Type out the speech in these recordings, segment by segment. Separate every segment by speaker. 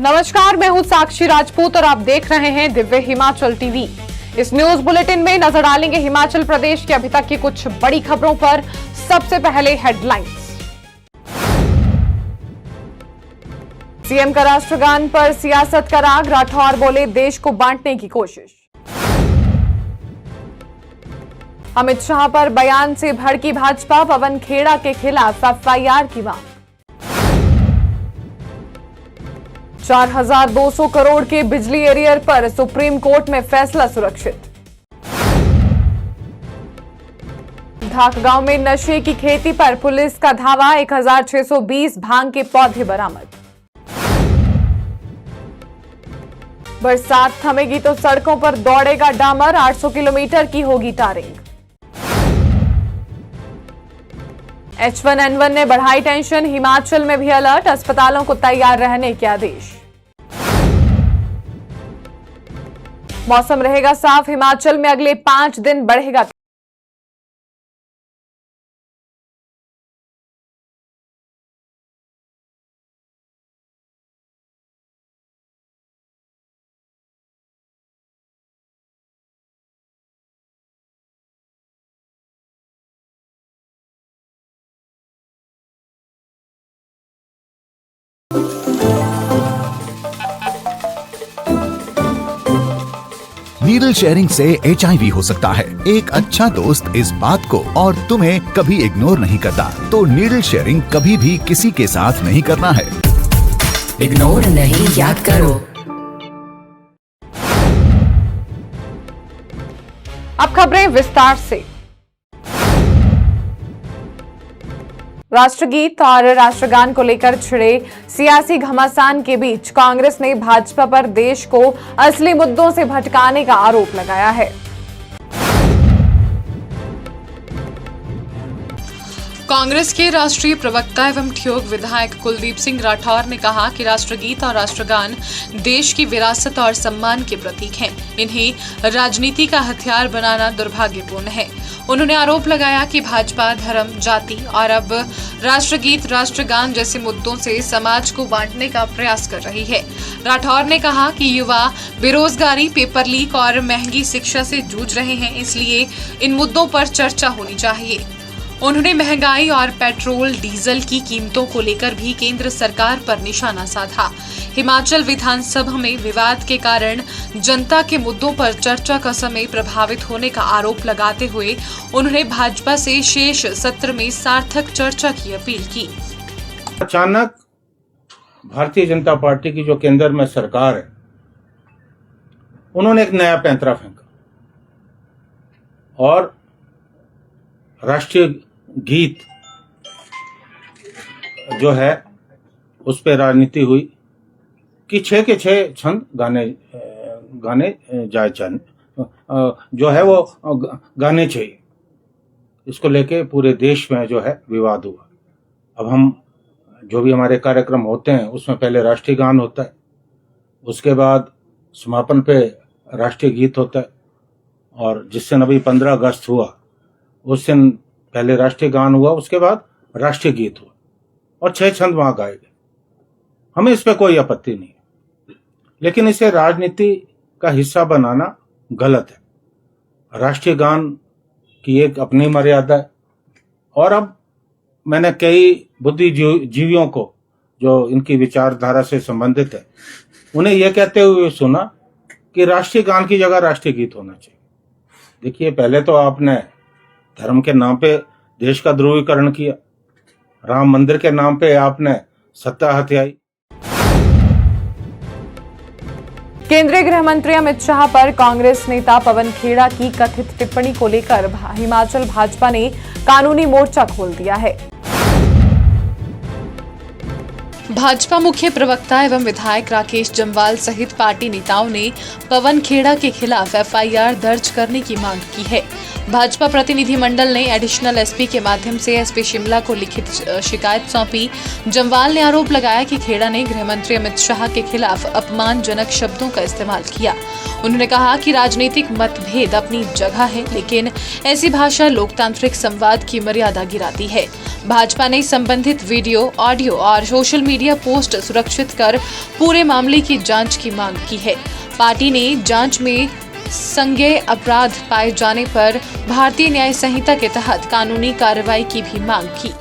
Speaker 1: नमस्कार, मैं हूं साक्षी राजपूत और आप देख रहे हैं दिव्य हिमाचल टीवी। इस न्यूज बुलेटिन में नजर डालेंगे हिमाचल प्रदेश की अभी तक की कुछ बड़ी खबरों पर। सबसे पहले हेडलाइंस। सीएम का राष्ट्रगान पर सियासत का राग, राठौर बोले देश को बांटने की कोशिश। अमित शाह पर बयान से भड़की भाजपा, पवन खेड़ा के खिलाफ एफआईआर की मांग। 4,200 करोड़ के बिजली एरियर पर सुप्रीम कोर्ट में फैसला सुरक्षित। ढाक गांव में नशे की खेती पर पुलिस का धावा, 1,620 भांग के पौधे बरामद। बरसात थमेगी तो सड़कों पर दौड़ेगा डामर, 800 किलोमीटर की होगी टारिंग। H1N1 ने बढ़ाई टेंशन, हिमाचल में भी अलर्ट, अस्पतालों को तैयार रहने के आदेश। मौसम रहेगा साफ, हिमाचल में अगले 5 दिन बढ़ेगा।
Speaker 2: नीडल शेयरिंग से HIV हो सकता है। एक अच्छा दोस्त इस बात को और तुम्हें कभी इग्नोर नहीं करता, तो नीडल शेयरिंग कभी भी किसी के साथ नहीं करना है।
Speaker 3: इग्नोर नहीं, याद करो।
Speaker 1: अब खबरें विस्तार से। राष्ट्रगीत और राष्ट्रगान को लेकर छिड़े सियासी घमासान के बीच कांग्रेस ने भाजपा पर देश को असली मुद्दों से भटकाने का आरोप लगाया है।
Speaker 4: कांग्रेस के राष्ट्रीय प्रवक्ता एवं ठियोग विधायक कुलदीप सिंह राठौर ने कहा कि राष्ट्रगीत और राष्ट्रगान देश की विरासत और सम्मान के प्रतीक हैं। इन्हें राजनीति का हथियार बनाना दुर्भाग्यपूर्ण है। उन्होंने आरोप लगाया कि भाजपा धर्म, जाति और अब राष्ट्रगीत, राष्ट्रगान जैसे मुद्दों से समाज को बांटने का प्रयास कर रही है। राठौर ने कहा कि युवा बेरोजगारी, पेपर लीक और महंगी शिक्षा से जूझ रहे हैं, इसलिए इन मुद्दों पर चर्चा होनी चाहिए। उन्होंने महंगाई और पेट्रोल डीजल की कीमतों को लेकर भी केंद्र सरकार पर निशाना साधा। हिमाचल विधानसभा में विवाद के कारण जनता के मुद्दों पर चर्चा का समय प्रभावित होने का आरोप लगाते हुए उन्होंने भाजपा से शेष सत्र में सार्थक चर्चा की अपील की।
Speaker 5: अचानक भारतीय जनता पार्टी की जो केंद्र में सरकार है, उन्होंने एक नया पैंतरा फेंका और राष्ट्रीय गीत जो है उस पे राजनीति हुई कि 6 के 6 छंद गाने जो है वो गाने चाहिए। इसको लेके पूरे देश में जो है विवाद हुआ। अब हम जो भी हमारे कार्यक्रम होते हैं उसमें पहले राष्ट्रीय गान होता है, उसके बाद समापन पे राष्ट्रीय गीत होता है, और जिस दिन अभी 15 अगस्त हुआ उस दिन पहले राष्ट्रीय गान हुआ, उसके बाद राष्ट्रीय गीत हुआ और 6 छंद वहां गाए गए। हमें इस पे कोई आपत्ति नहीं है, लेकिन इसे राजनीति का हिस्सा बनाना गलत है। राष्ट्रीय गान की एक अपनी मर्यादा है, और अब मैंने कई बुद्धिजीवियों को जो इनकी विचारधारा से संबंधित है उन्हें यह कहते हुए सुना कि राष्ट्रीय गान की जगह राष्ट्रीय गीत होना चाहिए। देखिए, पहले तो आपने धर्म के नाम पे देश का ध्रुवीकरण किया, राम मंदिर के नाम पे आपने सत्ता हथियाई।
Speaker 1: केंद्रीय गृह मंत्री अमित शाह पर कांग्रेस नेता पवन खेड़ा की कथित टिप्पणी को लेकर हिमाचल भाजपा ने कानूनी मोर्चा खोल दिया है।
Speaker 4: भाजपा मुख्य प्रवक्ता एवं विधायक राकेश जम्वाल सहित पार्टी नेताओं ने पवन खेड़ा के खिलाफ एफआईआर दर्ज करने की मांग की है। भाजपा प्रतिनिधिमंडल ने एडिशनल एसपी के माध्यम से एसपी शिमला को लिखित शिकायत सौंपी। जम्वाल ने आरोप लगाया कि खेड़ा ने गृह मंत्री अमित शाह के खिलाफ अपमानजनक शब्दों का इस्तेमाल किया। उन्होंने कहा कि राजनीतिक मतभेद अपनी जगह है, लेकिन ऐसी भाषा लोकतांत्रिक संवाद की मर्यादा गिराती है। भाजपा ने संबंधित वीडियो, ऑडियो और सोशल मीडिया पोस्ट सुरक्षित कर पूरे मामले की जांच की मांग की है। पार्टी ने जांच में संज्ञेय अपराध पाए जाने पर भारतीय न्याय संहिता के तहत कानूनी कार्रवाई की भी मांग की।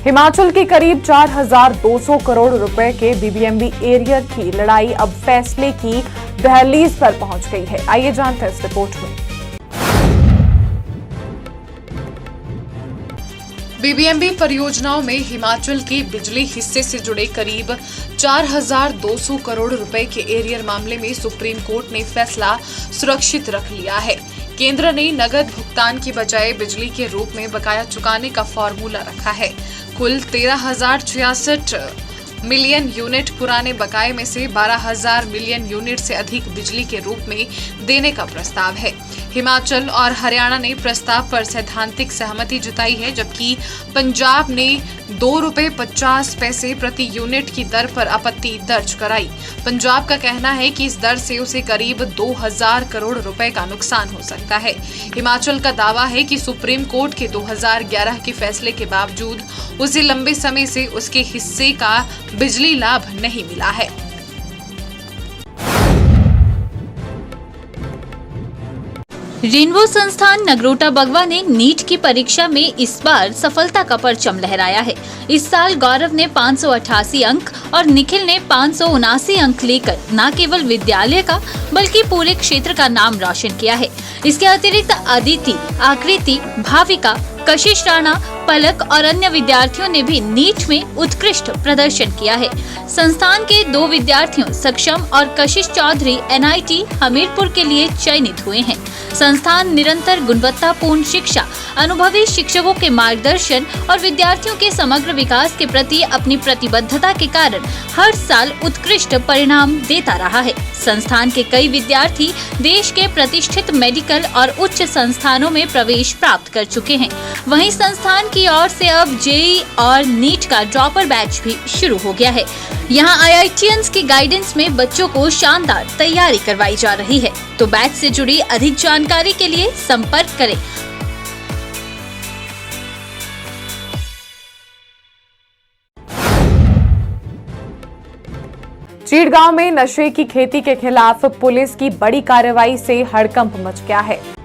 Speaker 1: हिमाचल के करीब 4,200 करोड़ रुपए के बीबीएमबी एरियर की लड़ाई अब फैसले की दहलीज पर पहुंच गई है। आइए जानते हैं इस रिपोर्ट में।
Speaker 4: बीबीएमबी परियोजनाओं में हिमाचल के बिजली हिस्से से जुड़े करीब 4,200 करोड़ रुपए के एरियर मामले में सुप्रीम कोर्ट ने फैसला सुरक्षित रख लिया है। केंद्र ने नगद भुगतान की बजाय बिजली के रूप में बकाया चुकाने का फॉर्मूला रखा है। कुल 13,066 मिलियन यूनिट पुराने बकाये में से 12,000 मिलियन यूनिट से अधिक बिजली के रूप में देने का प्रस्ताव है। हिमाचल और हरियाणा ने प्रस्ताव पर सैद्धांतिक सहमति जताई है, जबकि पंजाब ने ₹2.50 प्रति यूनिट की दर पर आपत्ति दर्ज कराई। पंजाब का कहना है कि इस दर से उसे करीब 2,000 करोड़ रुपए का नुकसान हो सकता है। हिमाचल का दावा है कि सुप्रीम कोर्ट के 2011 के फैसले के बावजूद उसे लंबे समय से उसके हिस्से का बिजली लाभ नहीं मिला है।
Speaker 6: रेनबो संस्थान नगरोटा बगवा ने नीट की परीक्षा में इस बार सफलता का परचम लहराया है। इस साल गौरव ने 588 अंक और निखिल ने 579 अंक लेकर न केवल विद्यालय का बल्कि पूरे क्षेत्र का नाम रोशन किया है। इसके अतिरिक्त अदिति, आकृति, भाविका, कशिश राणा, पलक और अन्य विद्यार्थियों ने भी नीट में उत्कृष्ट प्रदर्शन किया है। संस्थान के 2 विद्यार्थियों सक्षम और कशिश चौधरी NIT हमीरपुर के लिए चयनित हुए हैं। संस्थान निरंतर गुणवत्तापूर्ण शिक्षा, अनुभवी शिक्षकों के मार्गदर्शन और विद्यार्थियों के समग्र विकास के प्रति अपनी प्रतिबद्धता के कारण हर साल उत्कृष्ट परिणाम देता रहा है। संस्थान के कई विद्यार्थी देश के प्रतिष्ठित मेडिकल और उच्च संस्थानों में प्रवेश प्राप्त कर चुके हैं। वहीं संस्थान की ओर से अब JEE और नीट का ड्रॉपर बैच भी शुरू हो गया है। यहाँ IITians की गाइडेंस में बच्चों को शानदार तैयारी करवाई जा रही है। तो बैच से जुड़ी अधिक जानकारी के लिए संपर्क करें।
Speaker 1: चीड़गांव में नशे की खेती के खिलाफ पुलिस की बड़ी कार्रवाई से हड़कंप मच गया है।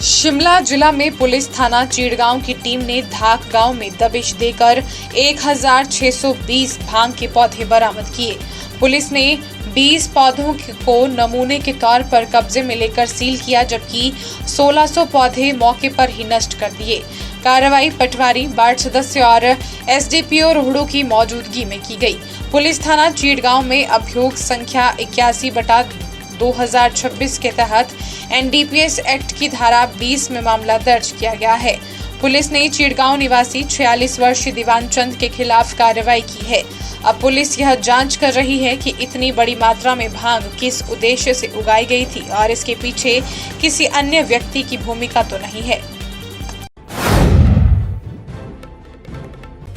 Speaker 4: शिमला जिला में पुलिस थाना चीड़गांव की टीम ने धाक गांव में दबिश देकर 1,620 भांग के पौधे बरामद किए। पुलिस ने 20 पौधों को नमूने के तौर पर कब्जे में लेकर सील किया, जबकि 1600 पौधे मौके पर ही नष्ट कर दिए। कार्रवाई पटवारी, वार्ड सदस्य और SDPO रोहड़ू की मौजूदगी में की गई। पुलिस थाना चीड़गांव में अभियोग संख्या 81/2026 के तहत NDPS एक्ट की धारा 20 में मामला दर्ज किया गया है। पुलिस ने चीड़गांव निवासी 46 वर्षीय दीवान चंद के खिलाफ कार्रवाई की है। अब पुलिस यह जांच कर रही है कि इतनी बड़ी मात्रा में भांग किस उद्देश्य से उगाई गई थी और इसके पीछे किसी अन्य व्यक्ति की भूमिका तो नहीं है।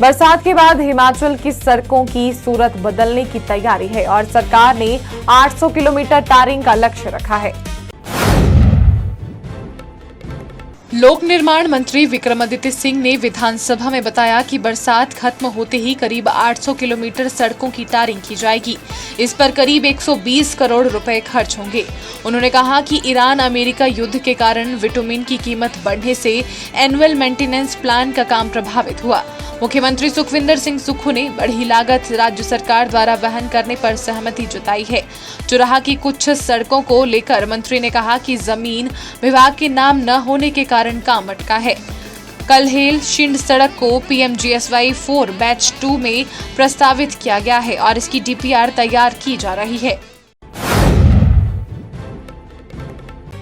Speaker 1: बरसात के बाद हिमाचल की सड़कों की सूरत बदलने की तैयारी है और सरकार ने 800 किलोमीटर टारिंग का लक्ष्य रखा है।
Speaker 4: लोक निर्माण मंत्री विक्रमादित्य सिंह ने विधानसभा में बताया कि बरसात खत्म होते ही करीब 800 किलोमीटर सड़कों की टारिंग की जाएगी। इस पर करीब 120 करोड़ रुपए खर्च होंगे। उन्होंने कहा कि ईरान अमेरिका युद्ध के कारण विटामिन की कीमत बढ़ने से एनुअल मेंटेनेंस प्लान का काम प्रभावित हुआ। मुख्यमंत्री सुखविंदर सिंह सुक्खू ने बढ़ी लागत राज्य सरकार द्वारा वहन करने पर सहमति जताई है। चुराहा की कुछ सड़कों को लेकर मंत्री ने कहा कि जमीन विभाग के नाम न होने के कारण काम अटका है। कलहेल शिंड सड़क को PMGSY 4 बैच 2 में प्रस्तावित किया गया है और इसकी DPR तैयार की जा रही है।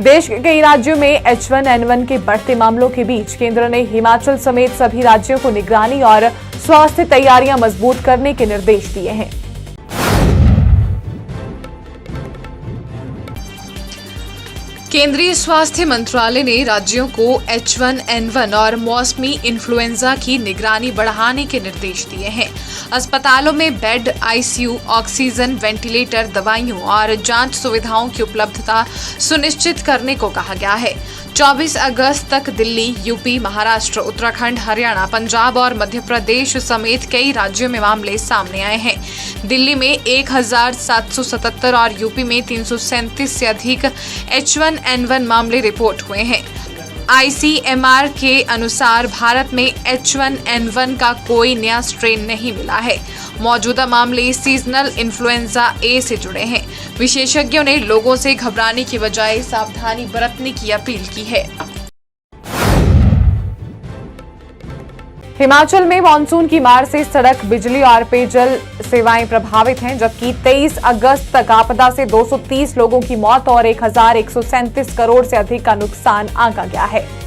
Speaker 1: देश के कई राज्यों में H1N1 के बढ़ते मामलों के बीच केंद्र ने हिमाचल समेत सभी राज्यों को निगरानी और स्वास्थ्य तैयारियां मजबूत करने के निर्देश दिए हैं।
Speaker 4: केंद्रीय स्वास्थ्य मंत्रालय ने राज्यों को H1N1 और मौसमी इन्फ्लुएंजा की निगरानी बढ़ाने के निर्देश दिए हैं। अस्पतालों में बेड, आईसीयू, ऑक्सीजन, वेंटिलेटर, दवाइयों और जांच सुविधाओं की उपलब्धता सुनिश्चित करने को कहा गया है। 24 अगस्त तक दिल्ली, यूपी, महाराष्ट्र, उत्तराखंड, हरियाणा, पंजाब और मध्य प्रदेश समेत कई राज्यों में मामले सामने आए हैं। दिल्ली में 1777 और यूपी में 337 से अधिक H1N1 मामले रिपोर्ट हुए हैं। ICMR के अनुसार भारत में H1N1 का कोई नया स्ट्रेन नहीं मिला है। मौजूदा मामले सीजनल इन्फ्लुएंजा A से जुड़े हैं। विशेषज्ञों ने लोगों से घबराने की बजाय सावधानी बरतने की अपील की है।
Speaker 1: हिमाचल में मानसून की मार से सड़क, बिजली और पेयजल सेवाएं प्रभावित हैं, जबकि 23 अगस्त तक आपदा से 230 लोगों की मौत और 1137 करोड़ से अधिक का नुकसान आंका गया है।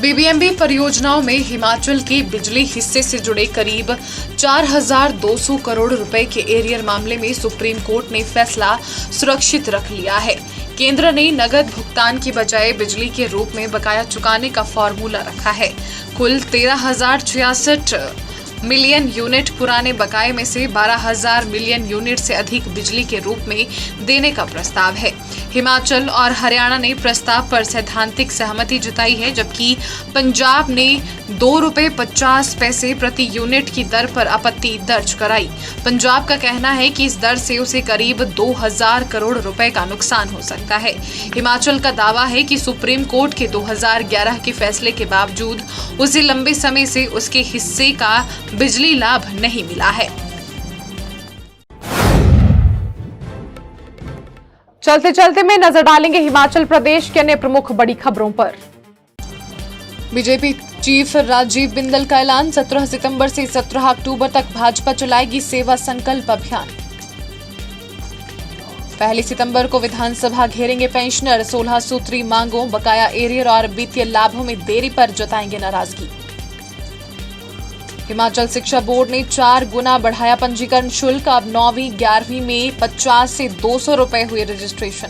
Speaker 4: बीबीएमबी परियोजनाओं में हिमाचल के बिजली हिस्से से जुड़े करीब 4,200 करोड़ रुपए के एरियर मामले में सुप्रीम कोर्ट ने फैसला सुरक्षित रख लिया है। केंद्र ने नगद भुगतान की बजाय बिजली के रूप में बकाया चुकाने का फॉर्मूला रखा है। कुल 13,066 मिलियन यूनिट पुराने बकाये में से 12,000 मिलियन यूनिट से अधिक बिजली के रूप में देने का प्रस्ताव है। हिमाचल और हरियाणा ने प्रस्ताव पर सैद्धांतिक सहमति जताई है, जबकि पंजाब ने ₹2.50 प्रति यूनिट की दर पर आपत्ति दर्ज कराई। पंजाब का कहना है कि इस दर से उसे करीब 2,000 करोड़ रुपए का नुकसान हो सकता है। हिमाचल का दावा है कि सुप्रीम कोर्ट के 2011 के फैसले के बावजूद उसे लंबे समय से उसके हिस्से का बिजली लाभ नहीं मिला है।
Speaker 1: चलते चलते में नजर डालेंगे हिमाचल प्रदेश के अन्य प्रमुख बड़ी खबरों पर।
Speaker 4: बीजेपी चीफ राजीव बिंदल का ऐलान, 17 सितंबर से 17 अक्टूबर तक भाजपा चलाएगी सेवा संकल्प अभियान। 1 सितंबर को विधानसभा घेरेंगे पेंशनर, 16 सूत्री मांगों, बकाया एरियर और वित्तीय लाभों में देरी पर जताएंगे नाराजगी। हिमाचल शिक्षा बोर्ड ने 4 गुना बढ़ाया पंजीकरण शुल्क, अब 9वीं 11वीं में 50 से 200 रुपए हुए रजिस्ट्रेशन।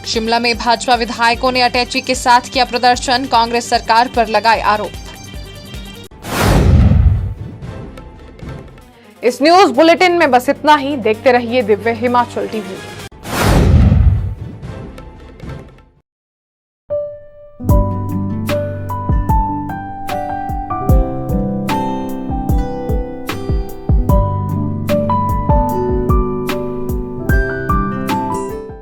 Speaker 4: शिमला में भाजपा विधायकों ने अटैची के साथ किया प्रदर्शन, कांग्रेस सरकार पर लगाए आरोप।
Speaker 1: इस न्यूज बुलेटिन में बस इतना ही। देखते रहिए दिव्य हिमाचल टीवी।